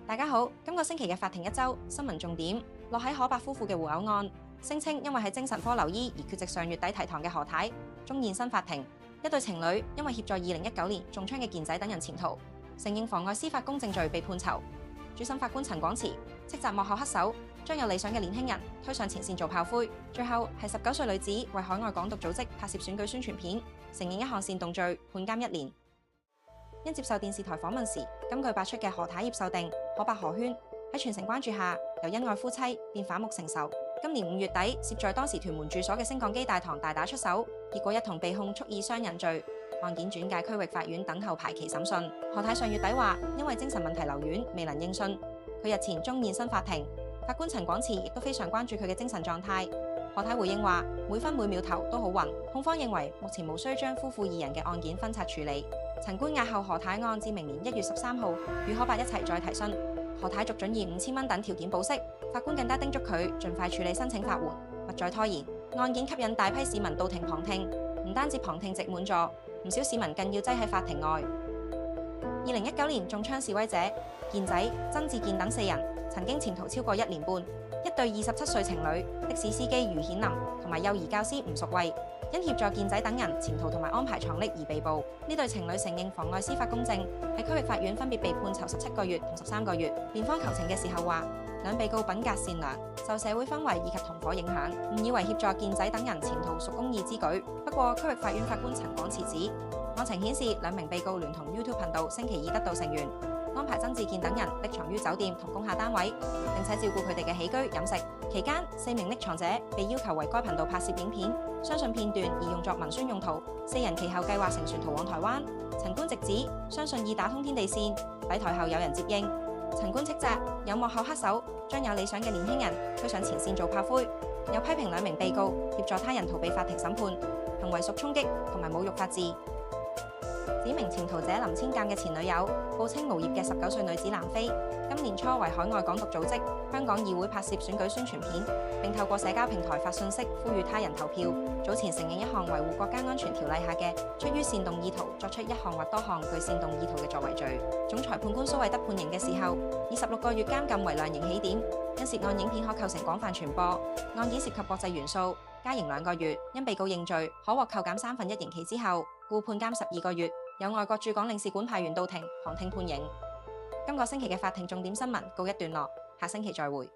大家好，今個星期嘅法庭一周新聞重點落喺可伯夫婦嘅互毆案，聲稱因為喺精神科留醫而缺席上月底提堂嘅何太終現身法庭。一對情侶因為協助2019年中槍嘅健仔等人潛逃，承認妨礙司法公正罪被判囚。主審法官陳廣慈斥責幕後黑手將有理想嘅年輕人推上前線做炮灰，最後係19歲女子為海外港獨組織拍攝選舉宣傳片，承認一項煽動罪，判監1年。因接受電視台訪問時，金句百出嘅何太葉秀定、可伯何圈喺全城關注下，由恩愛夫妻變反目成仇。今年5月底，涉在當時屯門住所嘅升降機大堂大打出手，結果一同被控蓄意傷人罪。案件轉介區域法院等候排期審訊。何太上月底話，因為精神問題留院，未能應訊。佢日前終現身法庭，法官陳廣慈亦都非常關注佢嘅精神狀態。何太回應話，每分每秒頭都好暈。控方認為目前無需將夫婦2人嘅案件分拆處理。陳官押後何太案至明年1月13號，與可伯一齊再提訊。何太續准以5000蚊等條件保釋，法官更加叮囑佢盡快處理申請法援，勿再拖延。案件吸引大批市民到庭旁聽，唔單止旁聽席滿座，唔少市民更要擠喺法庭外。2019年中槍示威者健仔、曾志健等4人曾經潛逃超過1年半。一對27歲情侶的士司機余顯林同埋幼兒教師吳淑慧，因協助健仔等人潛逃同埋安排藏匿而被捕。呢對情侶承認妨礙司法公正，喺區域法院分別被判囚17個月同13個月。辯方求情嘅時候話，兩被告品格善良，受社會氛圍以及同夥影響，誤以為協助健仔等人潛逃屬公義之舉。不過區域法院法官陳廣慈指，案情顯示兩名被告聯同 YouTube 頻道星期二得到成員，安排曾志健等人匿藏於酒店同工廈單位，並且照顧佢哋嘅起居飲食。期間，4名匿藏者被要求為該頻道拍攝影片，相信片段已用作文宣用途。4人其後計劃乘船逃往台灣。陳官直指，相信已打通天地線，抵台後有人接應。陳官斥責有幕後黑手將有理想嘅年輕人推上前線做炮灰，又批評兩名被告協助他人逃避法庭審判，行為屬衝擊同埋侮辱法治。指名潛逃者林千鑑嘅前女友，報稱無業嘅19歲女子南非，今年初為海外港獨組織香港議會拍攝選舉宣傳片，並透過社交平台發信息呼籲他人投票。早前承認一項維護國家安全條例下嘅出於煽動意圖作出一項或多項具煽動意圖嘅作為罪。總裁判官蘇惠德判刑嘅時候，以16個月監禁為量刑起點，因涉案影片可構成廣泛傳播。案件涉及國際元素，加刑2個月。因被告認罪，可獲扣減1/3刑期之後，故判監12個月。有外國駐港領事館派員到庭旁聽判刑。今個星期嘅法庭重點新聞告一段落，下星期再會。